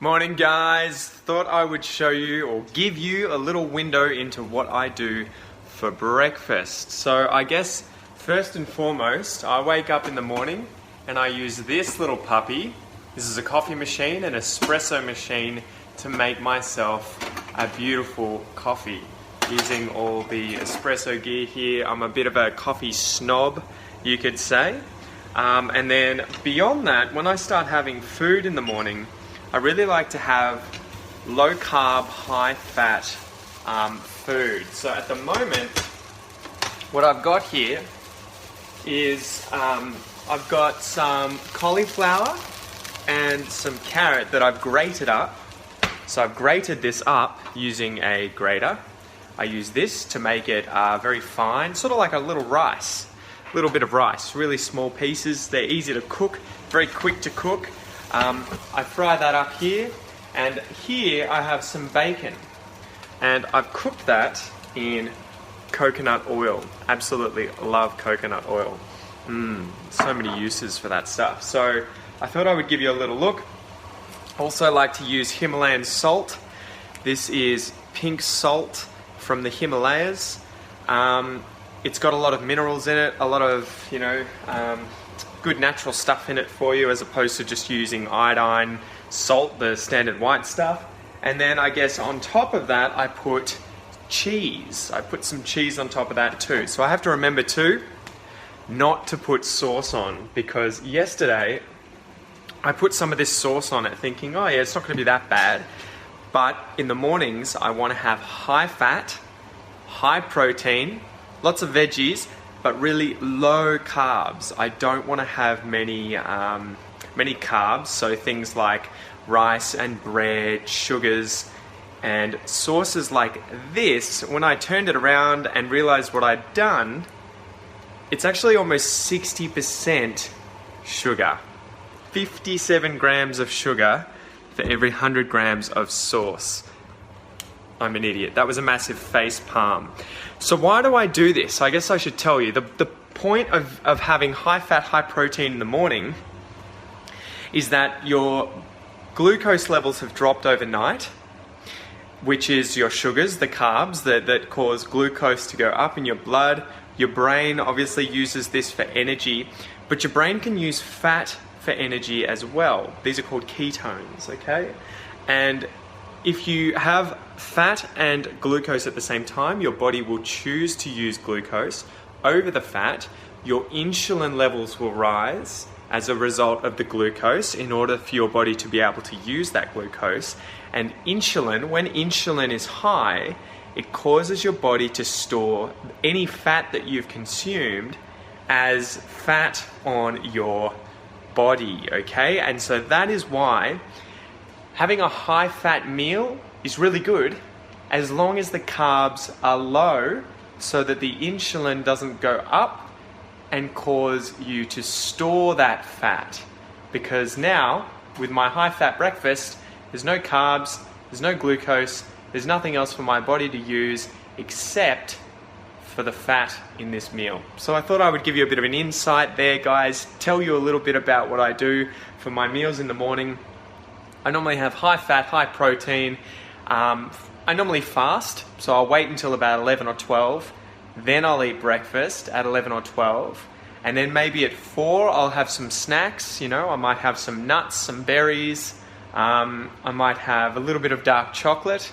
Morning guys, thought I would show you or give you a little window into what I do for breakfast. So I guess first and foremost, I wake up in the morning and I use this little puppy. This is a coffee machine, an espresso machine, to make myself a beautiful coffee using all the espresso gear here. I'm a bit of a coffee snob, you could say. And then beyond that, when I start having food in the morning, I really like to have low carb, high fat food. So at the moment, what I've got here is I've got some cauliflower and some carrot that I've grated up. So I've grated this up using a grater. I use this to make it very fine, sort of like a little rice. A little bit of rice, really small pieces. They're easy to cook, very quick to cook. I fry that up here, and here I have some bacon, and I've cooked that in coconut oil. Absolutely love coconut oil. So many uses for that stuff. So I thought I would give you a little look. Also like to use Himalayan salt. This is pink salt from the Himalayas. It's got a lot of minerals in it, a lot of, good natural stuff in it for you, as opposed to just using iodine, salt, the standard white stuff. And then I guess on top of that, I put cheese. I put some cheese on top of that too. So I have to remember too, not to put sauce on, because yesterday I put some of this sauce on it thinking, oh yeah, it's not going to be that bad. But in the mornings, I want to have high fat, high protein, lots of veggies, but really low carbs. I don't want to have many carbs, so things like rice and bread, sugars, and sauces like this. When I turned it around and realized what I'd done, it's actually almost 60% sugar. 57 grams of sugar for every 100 grams of sauce. I'm an idiot. That was a massive face palm. So why do I do this? I guess I should tell you. The point of having high fat, high protein in the morning is that your glucose levels have dropped overnight, which is your sugars, the carbs that cause glucose to go up in your blood. Your brain obviously uses this for energy, but your brain can use fat for energy as well. These are called ketones, okay? And if you have fat and glucose at the same time, your body will choose to use glucose over the fat. Your insulin levels will rise as a result of the glucose in order for your body to be able to use that glucose. And insulin, when insulin is high, it causes your body to store any fat that you've consumed as fat on your body, okay? And so that is why having a high fat meal is really good as long as the carbs are low, so that the insulin doesn't go up and cause you to store that fat. Because now, with my high fat breakfast, there's no carbs, there's no glucose, there's nothing else for my body to use except for the fat in this meal. So I thought I would give you a bit of an insight there, guys, tell you a little bit about what I do for my meals in the morning. I normally have high fat, high protein. I normally fast, so I'll wait until about 11 or 12. Then I'll eat breakfast at 11 or 12. And then maybe at 4, I'll have some snacks. I might have some nuts, some berries. I might have a little bit of dark chocolate.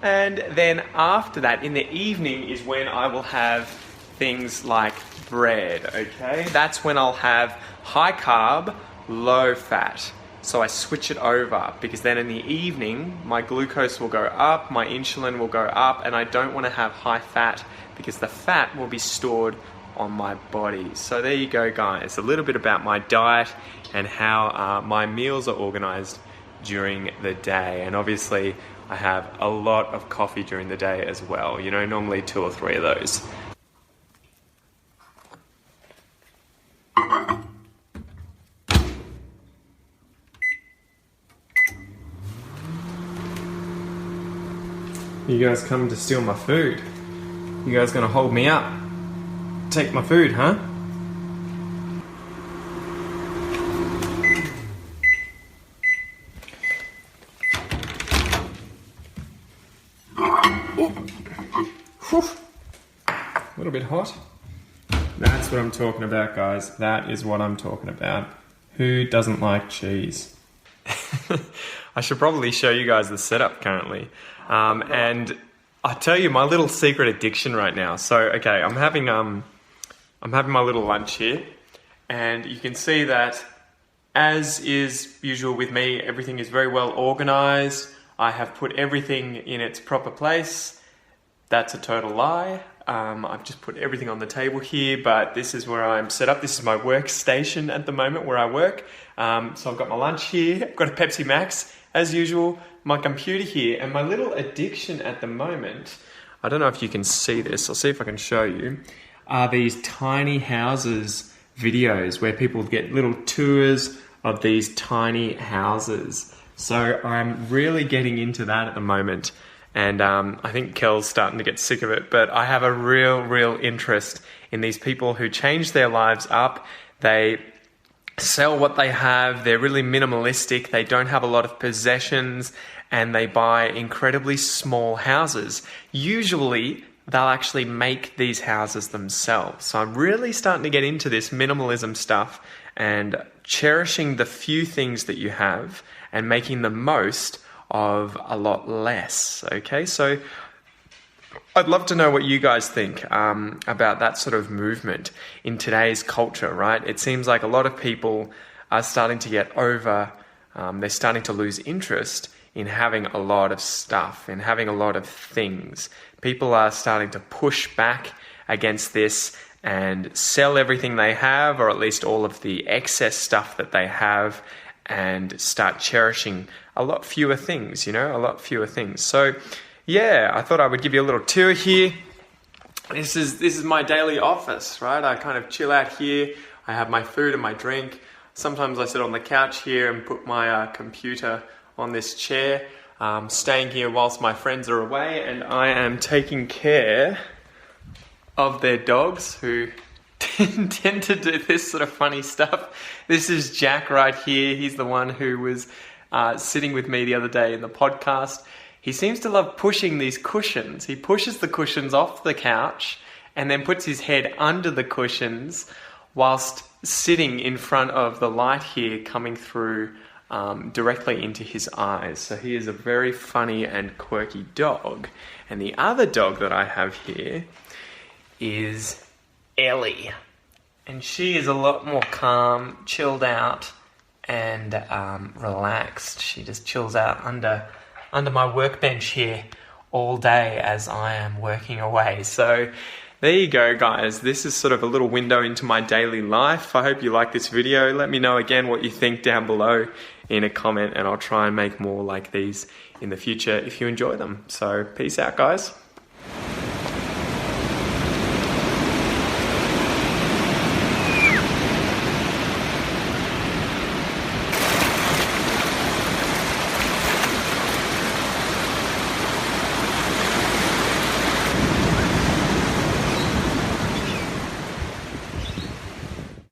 And then after that, in the evening, is when I will have things like bread, okay? That's when I'll have high carb, low fat. So I switch it over, because then in the evening, my glucose will go up, my insulin will go up, and I don't want to have high fat because the fat will be stored on my body. So there you go, guys. A little bit about my diet and how my meals are organized during the day. And obviously, I have a lot of coffee during the day as well. Normally 2 or 3 of those. You guys come to steal my food. You guys gonna hold me up? Take my food, huh? Whew. A little bit hot. That's what I'm talking about, guys. That is what I'm talking about. Who doesn't like cheese? I should probably show you guys the setup currently. And I tell you my little secret addiction right now. So, okay, I'm having my little lunch here, and you can see that, as is usual with me, everything is very well organized. I have put everything in its proper place. That's a total lie. I've just put everything on the table here, but this is where I'm set up. This is my workstation at the moment where I work. So I've got my lunch here, I've got a Pepsi Max, as usual, my computer here, and my little addiction at the moment, I don't know if you can see this, I'll see if I can show you, are these tiny houses videos where people get little tours of these tiny houses. So I'm really getting into that at the moment. And I think Kel's starting to get sick of it, but I have a real interest in these people who change their lives up. They sell what they have, they're really minimalistic, they don't have a lot of possessions, and they buy incredibly small houses. Usually, they'll actually make these houses themselves. So I'm really starting to get into this minimalism stuff and cherishing the few things that you have and making the most of a lot less. Okay, so I'd love to know what you guys think about that sort of movement in today's culture, right? It seems like a lot of people are starting to get over, they're starting to lose interest in having a lot of stuff, in having a lot of things. People are starting to push back against this and sell everything they have, or at least all of the excess stuff that they have, and start cherishing a lot fewer things, a lot fewer things. So yeah, I thought I would give you a little tour here. This is my daily office, right? I kind of chill out here. I have my food and my drink. Sometimes I sit on the couch here and put my computer on this chair, staying here whilst my friends are away, and I am taking care of their dogs who tend to do this sort of funny stuff. This is Jack right here. He's the one who was sitting with me the other day in the podcast. He seems to love pushing these cushions. He pushes the cushions off the couch and then puts his head under the cushions whilst sitting in front of the light here coming through directly into his eyes. So he is a very funny and quirky dog. And the other dog that I have here is Ellie. And she is a lot more calm, chilled out, and relaxed. She just chills out under my workbench here all day as I am working away. So there you go, guys. This is sort of a little window into my daily life. I hope you like this video. Let me know again what you think down below in a comment, and I'll try and make more like these in the future if you enjoy them. So peace out, guys.